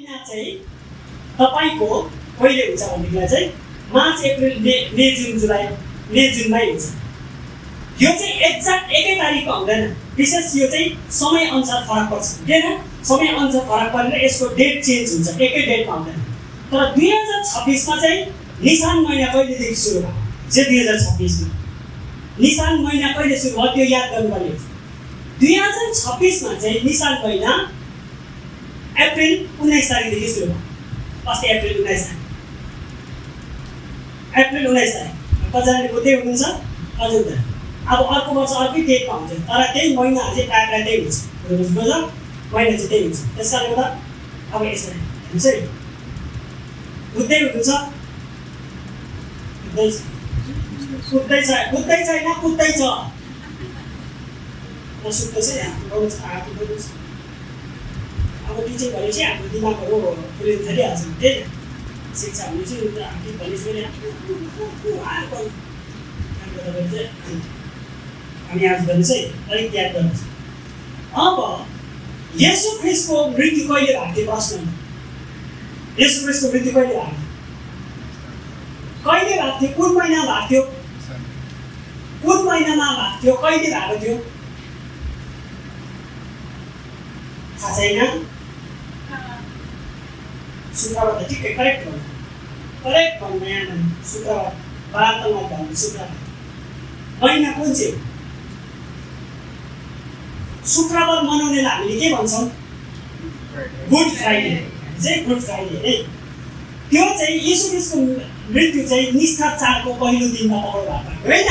महिना चाहिँ तपाईको कहिले हुन्छ भनेदेखिलाई चाहिँ मार्च अप्रिल मे जुन जुलाई मे जुनमै हुन्छ। यो चाहिँ एक्ज्याक्ट एकै तारिकमा हुँदैन, विशेष यो चाहिँ समय अनुसार फरक पर्छ, किन समय अनुसार फरक परेर यसको डेट चेन्ज हुन्छ, एकै डेटमा हुँदैन। तर 2026 मा चाहिँ निसान महिना कहिलेदेखि सुरु भयो चाहिँ 2026 मा निसान महिना कहिले सुरु भयो त्यो याद गर्नुपर्ने हुन्छ। 2026 मा चाहिँ निसान महिना अप्रिल 19 तारिकदेखि सुरु भयो। अस्ति अप्रिल 19 तारिक, अप्रिल 19 तारिक कतिजनाले बुझ्दै हुनुहुन्छ? अझ हुँदैन। अब अर्को वर्ष अर्कै डेटमा हुन्छ, तर त्यही महिनाहरू चाहिँ प्रायः प्रायः त्यही हुन्छ, बुझ्नु? महिना चाहिँ त्यही हुन्छ। त्यस कारणले गर्दा अब यसरी हेर्नुहोस् है, बुझ्दै हुनुहुन्छ? कुद्दैछ होइन, कुद्दैछ सुत्दैछ यहाँ आफू बोल्नुहोस्। अब टिचिङ भनेपछि हाम्रो दिमागहरू फुलिन थालिहाल्छ, त्यही शिक्षा भनेपछि गीत भनेपछि हामी आज भने चाहिँ अलिक याद गर्नुहोस्। अब येशू ख्रिस्टको मृत्यु कहिले भएको थियो? प्रश्न, येशू ख्रिस्टको मृत्यु कहिले भएको थियो? कहिले भएको थियो? कुन महिनामा भएको थियो? कुन महिनामा भएको थियो? कहिले भएको थियो? थाहा छैन? शुक्रबार त ठिकै करेक्ट भन्नु यहाँ भन्नु, शुक्रबार वार्तामा भन्नु, शुक्रबार महिना कुन चाहिँ? शुक्रबार मनाउनेलाई हामीले के भन्छौँ? गुड फ्राइडे चाहिँ, गुड फ्राइडे है। त्यो चाहिँ येशू ख्रिस्टको मृत्यु चाहिँ निस्तार चाडको पहिलो दिनमा पक्राउ भएको होइन।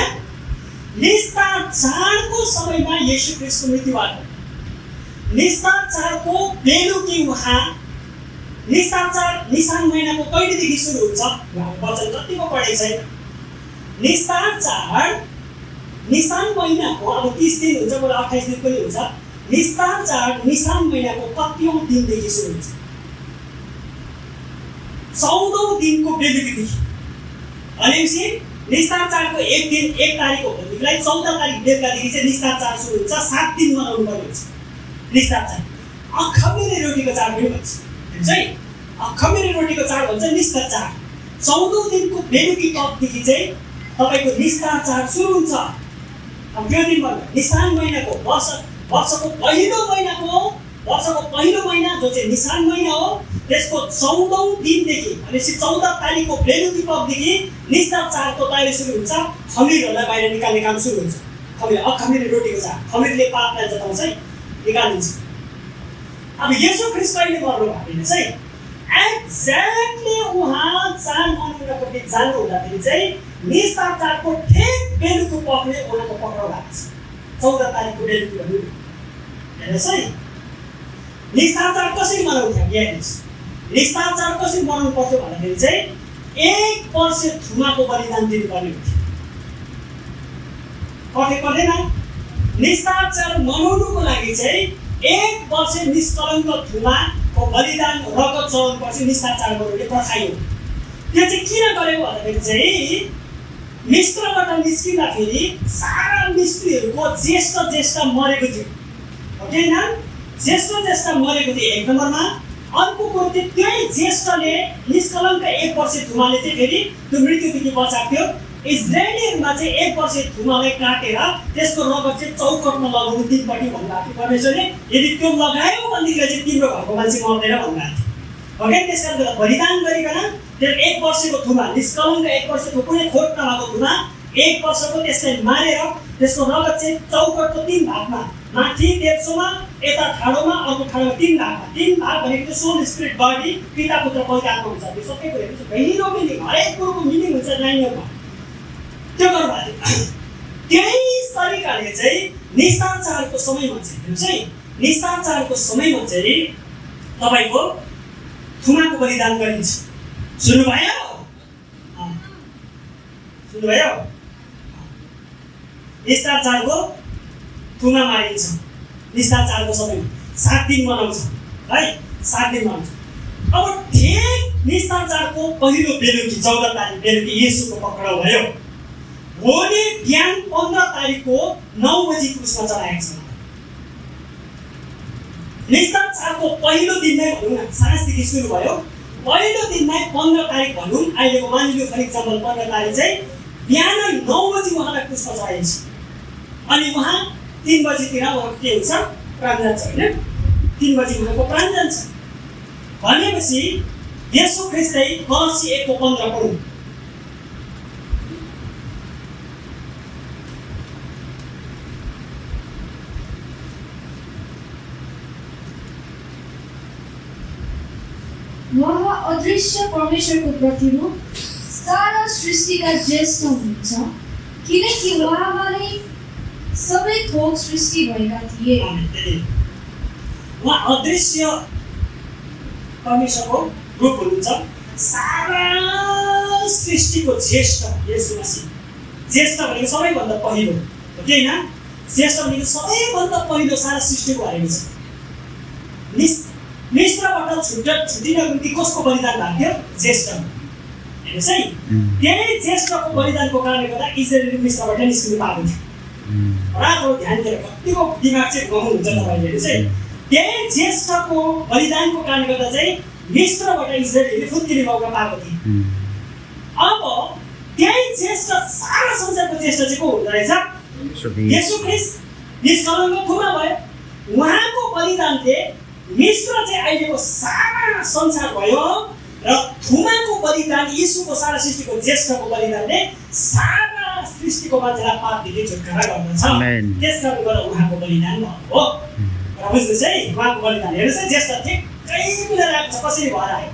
निस्तार चाडको समयमा येशू ख्रिस्टको मृत्यु भएको। निस्तार चाडको बेलुकी उहाँ निस्तार चाड निसान महिनाको कहिलेदेखि सुरु हुन्छ? वचन कतिको पढेको छैन। निस्तार चाड निसान महिनाको अब 30 दिन हुन्छ, मलाई 28 दिन पनि हुन्छ। निस्तार चाड निसान महिनाको कतिौं दिनदेखि सुरु हुन्छ? 14औं दिनको बेलुकीदेखि। भनेपछि निस्तार चाडको एक दिन 1 तारिक हो भनेदेखिलाई 14 तारिक बेलुकादेखि चाहिँ निस्तार चाड सुरु हुन्छ। 7 दिन मनाउनु पर्ने हुन्छ निस्तार चाड। अखमिरी रोटीको चाड पनि भन्छ, हेर्नुहोस् है, अखमिरी रोटीको चाड भन्छ निस्तार चाड। 14औं दिनको बेलुकी पखदेखि चाहिँ तपाईँको निस्तार चाड सुरु हुन्छ। अब त्यो दिन भन्दा निसान महिनाको वर्षको पहिलो महिना जो चाहिँ निसान महिना हो, त्यसको 14औं दिनदेखि भनेपछि 14 तारिकको बेलुकी पखदेखि निस्तार चाडको तयारी सुरु हुन्छ। खमिरहरूलाई बाहिर निकाल्ने काम सुरु हुन्छ। खमिर अखमिरी रोटीको चाड, खमिरले पापलाई जताउँछ है, निकालिन्छ। अब येशू ख्रिस्ट कहिले मर्नु भएको हेर्नुहोस् है, एक्ज्याक्टली उहाँ चाड मनाउनपट्टि जानु हुँदाखेरि चाहिँ निस्तार चाडको ठिक बेलुकी पखले उहाँको पक्राउ भएको छ। 14 तारिकको बेलुकी भन्नु, हेर्नुहोस् है। निस्तार चाड कसरी मनाउँथ्यो? हेर्नुहोस्, निस्तार चाड कसरी मनाउनु पर्थ्यो भन्दाखेरि चाहिँ 1 वर्ष थुमाको बलिदान दिनुपर्ने हुन्थ्यो। पर्दैन? निस्तार चाड मनाउनुको लागि चाहिँ 1 वर्ष निष्कलङ्क थुमाको बलिदान रगत चढाउनुपर्छ। निस्तार चाड मनाउने प्रथा हो। त्यो चाहिँ किन गरेको भन्दाखेरि चाहिँ मिस्त्रबाट निस्किँदाखेरि सारा मिस्त्रीहरूको ज्येष्ठ मरेको थियो, होइन? ज्येष्ठ मरेको थियो 1 नम्बरमा। अर्को कुरो चाहिँ त्यही ज्येष्ठले निष्कलङ्क 1 वर्ष थुमाले चाहिँ फेरि त्यो मृत्युदेखि बचाएको थियो। इजरायलीहरूमा चाहिँ 1 वर्ष थुमालाई काटेर त्यसको रगत चाहिँ चौकटमा लगाउनु 3 पट्टि भन्नुभएको थियो परमेश्वरले। यदि त्यो लगायो भनेदेखि चाहिँ तिम्रो घरको मान्छे मर्दैन भन्नुभएको थियो। ओके, त्यस कारणले बलिदान गरिकन त्यो 1 वर्षको थुमा निष्कलङ्क 1 वर्षको कुनै खोट नभएको थुमा 1 वर्षको त्यसलाई मारेर त्यसको रगत चाहिँ चौकटको 3 भागमा, माथि तेर्सोमा, यता ठाडोमा, अर्को ठाडोमा 3 भागमा। 3 भाग भनेको सोल स्पिरिट बडी, पिता पुत्र पवित्र आत्मा हुन्छ। त्यो सबै कुरो भेलिरो मिनिङ, हरेक कुरोको मिनिङ हुन्छ लाइनमा। त्यो गर्नुभएको थियो। त्यही तरिकाले चाहिँ निस्तार चाडको समयमा चाहिँ हेर्नुहोस् है, निस्तार चाडको समयमा चाहिँ तपाईँको थुमाको बलिदान गरिन्छ। सुन्नुभयो? सुन्नुभयो? निस्तार चाडको थुमा मारिन्छ। निस्तार चाडको समयमा 7 दिन मनाउँछ है, 7 दिन मनाउँछ। अब ठिक निस्तार चाडको पहिलो बेलुकी 14 तारिक बेलुकी येशूको पक्राउ भयो। भोलि बिहान 15 तारिकको 9 बजी क्रुसमा चढाएको छ। निस्तार चाडको पहिलो दिन नै भनौँ न, साँझदेखि सुरु भयो, पहिलो दिनमै 15 तारिक भनौँ, अहिलेको मानिलियो फर इक्जाम्पल 15 तारिक चाहिँ बिहान 9 बजी उहाँलाई पुष्प चढाइन्छ अनि उहाँ 3 बजीतिर उहाँको के हुन्छ, प्राण जान्छ होइन, 3 बजी उहाँको प्राण जान्छ भनेपछि येशू ख्रीष्टै कलसी 1:15 पढौँ। उहाँ अदृश्य परमेश्वरको प्रतिरूप, सारा सृष्टिका ज्येष्ठ हुनुहुन्छ, किनकि उहाँमा नै सबै थोक सृष्टि भएका थिए। उहाँ अदृश्य परमेश्वरको रूप हुनुहुन्छ, सारा सृष्टिको ज्येष्ठ येशू मसीह। ज्येष्ठ भनेको सबैभन्दा पहिलो हो कि होइन? ज्येष्ठ भनेको सबैभन्दा पहिलो सारा सृष्टिको भएको छ। मिश्रबाट छुटिनको निम्ति कसको बलिदान भएको थियो? ज्येष्ठ। हेर्नुहोस् है, त्यही ज्येष्ठको बलिदानको कारणले गर्दा इजरायली मिश्रबाट निस्किनु पाएको थियो। रातो ध्यान दिएर कतिको दिमाग चाहिँ गहुनुहुन्छ तपाईँले। हेर्नुहोस् है, त्यही ज्येष्ठको बलिदानको कारणले गर्दा चाहिँ मिश्रबाट इजरायलीले फुत्किने मौका पाएको थिए। अब त्यही ज्येष्ठ, सारा संसारको ज्येष्ठ चाहिँ को हुँदो रहेछ? येशू ख्रीष्ट निष्कलङ्क थुमा भयो। उहाँको बलिदानले मिश्र चाहिँ अहिलेको सारा संसार भयो र थुमाको बलिदान, येशूको सारा सृष्टिको ज्येष्ठको बलिदानले सारा सृष्टिको मान्छेलाई पापदेखि छुटकारा गर्दछ। त्यस कारणले गर्दा उहाँको बलिदान भएको हो। र बुझ्नुहोस् है, उहाँको बलिदान हेर्नुहोस् है, ज्येष्ठ ठिक्कै मिलेर आएको छ। कसरी भएर आयो?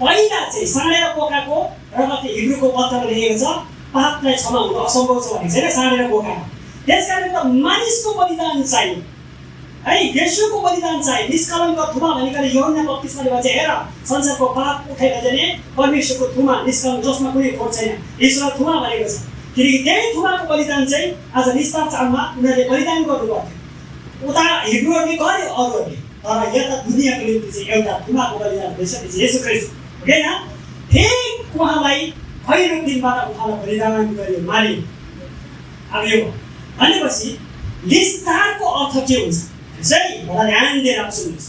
पहिला चाहिँ साँडेर पोकाको र माथि हिब्रूको पत्रमा लेखेको छ पापलाई क्षमा हुनु असम्भव छ भनेको छैन, साँडेर पोकाको। त्यस कारणले गर्दा मानिसको बलिदान चाहियो है, येशूको बलिदान चाहियो। निष्कलङ्क थुमा भनेको यूहन्ना बप्तिस्माले भन्छ, हेर संसारको पाप उठाएर जाने परमेश्वरको थुमा निष्कलङ्क, जसमा कुनै खोट छैन, ईश्वर थुमा भनेको छ। किनकि त्यही थुमाको बलिदान चाहिँ आज निस्तार चाडमा उनीहरूले बलिदान गर्नुपर्थ्यो। उता हिब्रूहरूले गर्यो, अरूहरूले, तर यता दुनियाँको निम्ति चाहिँ एउटा थुमाको बलिदान भइसकेपछि येशू ख्रीष्ट होइन, ठिक उहाँलाई पहिलो दिनबाट उहाँलाई बलिदान गर्यो, मारियो। अब यो भनेपछि निस्तारको अर्थ के हुन्छ? बडा ध्यान दिएर सुन्नुहोस्।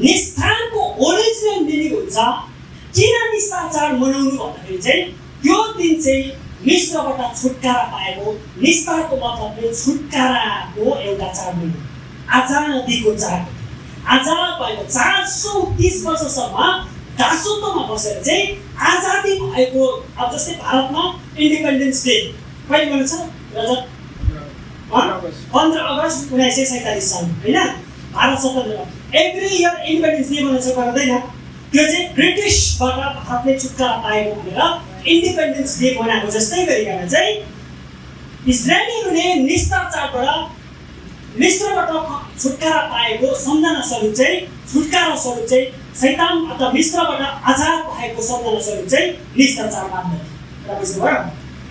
निस्तारको ओरिजिनल मिनिङ हुन्छ, किन निस्तार चाड मनाउनु भन्दाखेरि चाहिँ त्यो दिन चाहिँ मिश्रबाट छुटकारा पाएको, निस्तारको मतलब छुटकाराको एउटा चाड हो, आजादीको चाड। आजाद भएको 430 वर्षसम्म दासत्वमा बसेर चाहिँ आजादी भएको। अब जस्तै भारतमा इन्डिपेन्डेन्स डे कहिले मनाउँछ? रजत 15 अगस्त 1947 साल होइन, भारत स्वतन्त्र। एभ्री इयर इन्डिपेन्डेन्स डे मनाउँछ, गर्दैन। त्यो चाहिँ ब्रिटिसबाट भारतले छुटकारा पाएको भनेर इन्डिपेन्डेन्स डे मनाएको जस्तै गरिकन चाहिँ इजरायलीहरूले निस्तार चाडबाट मिश्रबाट छुटकारा पाएको सम्झना स्वरूप चाहिँ, छुटकारा स्वरूप चाहिँ शैतान अथवा मिश्रबाट आजाद भएको सम्झना स्वरूप चाहिँ निस्तार चाड मान्दैन। बुझ्नुभयो?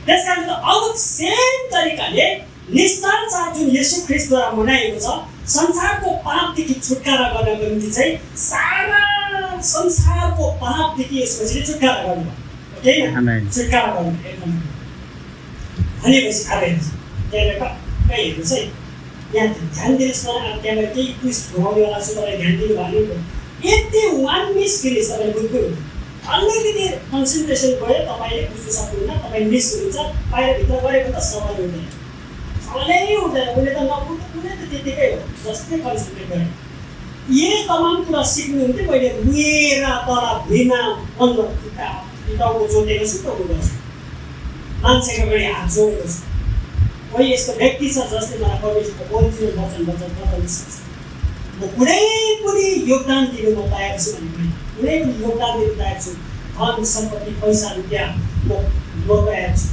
त्यस कारण अब सेम तरिकाले निस्तार चाड जुन येशू ख्रीष्टद्वारा मनाएको छ, संसारको पापदेखि छुटकारा गर्नको निम्ति चाहिँ सारा संसारको पापदेखि यसपछि छुटकारा गर्नुभयो। होइन, छुटकारा गर्नु एकदम भनेपछि अब हेर्नुहोस्, त्यहाँबाट कहीँ हेर्नुहोस् है, यहाँ ध्यान दिनुहोस् न। अब त्यहाँबाट केही ट्विस्ट घुमाउनेवाला छु, तपाईँ ध्यान दिनु भयो। यति 1 मिस फिनिस तपाईँले बुझ्नु, अलिकति कन्सन्ट्रेसन गयो तपाईँले बुझ्नु सक्नुहुन्न, तपाईँ मिस हुनुहुन्छ। बाहिरभित्र गरेको त सबै हुँदैन, सबैले हुँदैन। उसले त नबुझ्नु, उसले त त्यतिकै हो, जस्तै कन्सन्ट्रेट गरे। यही तमाम कुरा सिक्नुहुन्थ्यो। मैले रुएर तल भुइँमा बन्द टाउको जोडेको छु, टाउको गर्छु, मान्छेको अगाडि हात जोडेको छु। कोही यस्तो व्यक्ति छ जसले मलाई परमेश्वरको ओरिजिनल वचन बताउन सक्छ। म कुनै पनि योगदान दिनु म तयार छु भने कुनै पनि योगदान दिनु तयार छु। धन सम्पत्ति पैसा रुपियाँ म तयार छु,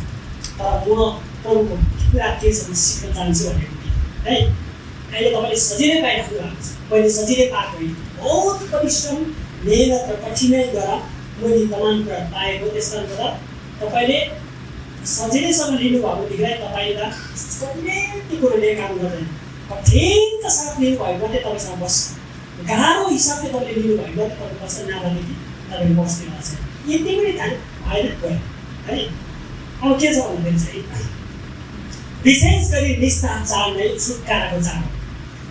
तर म अरूको कुरा के छ सिक्न चाहन्छु भनेको है। अहिले तपाईँले सजिलै पाइराख्नु भएको छ, मैले सजिलै पाएको होइन। बहुत परिश्रम, मेहनत र कठिनाइ गरेर मैले तमाम कुरा पाएको। त्यस कारणले गर्दा तपाईँले सजिलैसँग लिनुभएको देखिलाई तपाईँलाई कति कुरोले काम गर्दैन। कठिनका साथ लिनुभयो भने तपाईँसँग बस्छ, गाह्रो हिसाबले तपाईँले लिनुभयो भने तपाईँ बस्छ, नभएदेखि तपाईँले बस्ने भएको छ। यति पनि ध्यान भएन गयो है। अब के छ भन्दाखेरि चाहिँ विशेष गरी निस्तार चाड नै छुटकाराको चाड हो।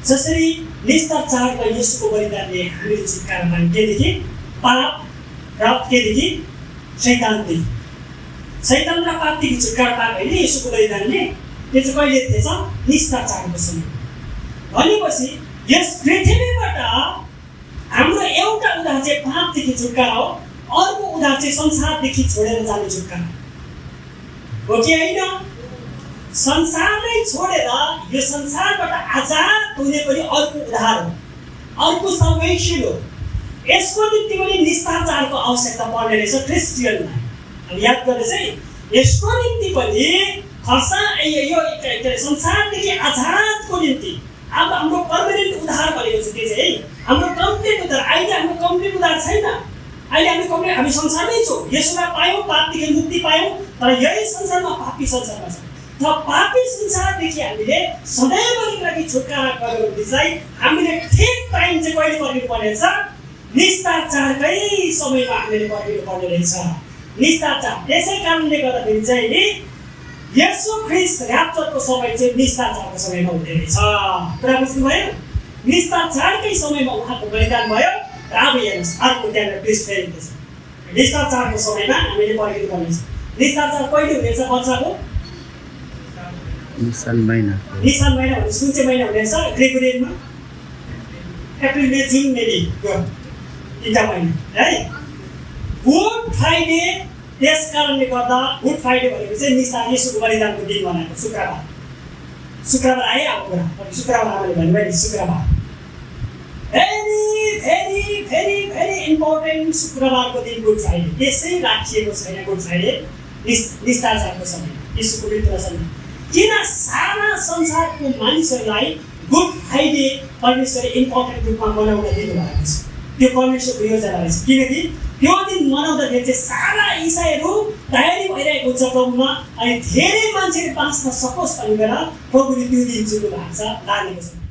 जसरी निस्तार चाडमा येशूको बलिदानले हामीले छुटकारा पायौँ केदेखि पाप र केदेखि शैतानदेखि शैतान र पापदेखि छुटकारा पाएको होइन येशूको बलिदानले त्यो चाहिँ कहिले थिएछ निस्तार चाडको समय भनेपछि यस पृथ्वीबाट हाम्रो एउटा उद्धार चाहिँ पापदेखि छुटकारा हो अर्को उद्धार चाहिँ संसारदेखि छोडेर जाने छुटकारा हो कि होइन संसारलाई छोडेर यो संसारबाट आजाद हुने पनि अर्को उद्धार हो अर्को सल्भेसन हो यसको निम्ति पनि निस्तार चाडको आवश्यकता पर्ने रहेछ क्रिस्चियनलाई अब याद गर्नुहोस् है यसको निम्ति पनि यो संसारदेखि आजादको निम्ति अब हाम्रो पर्मानेन्ट उद्धार भनेको चाहिँ के चाहिँ है हाम्रो कम्प्लिट उद्धार अहिले हाम्रो कम्प्लिट उद्धार छैन अहिले हामी संसारमै छौँ यसोलाई पायौँ पापदेखि मुक्ति पायौँ तर यही संसारमा पापी संसारमा छ र पापी संसारदेखि हामीले सधैँभरिको लागि छुटकारा गरेपछि हामीले ठिक टाइम चाहिँ कहिले पर्खिनु पर्ने रहेछ निस्तार चाडकै समयमा हामीले पर्खिनु पर्ने रहेछ निस्तार चाड त्यसै कारणले गर्दाखेरि चाहिँ नि येशू ख्रीष्ट र्याप्चरको समय चाहिँ निस्तार चाडको समयमा हुँदै रहेछ कुरा बुझ्नुभयो निस्तार चाडकै समयमा उहाँको बलिदान भयो र अब हेर्नुहोस् अर्को त्यहाँनिर ट्विस्ट फेरिँदैछ निस्तार चाडको समयमा हामीले पर्खिनु पर्नेछ निस्तार चाड कहिले हुनेछ वर्षको निसान महिना भने कुन चाहिँ महिना हुनेछ ग्रेगोरियनमा अप्रिल मे जुन मेली तिनवटा महिना है गुड फ्राइडे त्यस कारणले गर्दा गुड फ्राइडे भनेको चाहिँ निस्तार येशूको बलिदानको दिन बनाएको शुक्रबार आयो अब कुरा शुक्रबार आमाले भन्नुभयो नि शुक्रबार very very very very important शुक्रबारको दिन गुड फ्राइडे त्यसै राखिएको छैन गुड फ्राइडे निस्तार चाडको समय येशूको मृत्युको समय किन सारा संसारको मानिसहरूलाई गुड फ्राइडे परमेश्वरले इम्पोर्टेन्ट रूपमा मनाउन दिनुभएको छ त्यो परमेश्वरको योजना रहेछ किनकि त्यो दिन मनाउँदाखेरि चाहिँ सारा इसाईहरू तयारी भइरहेको हुन्छ प्रभुमा अनि धेरै मान्छेले बाँच्न सकोस् भनेर प्रभुले त्यो दिन सुरु भएको छ लागेको छ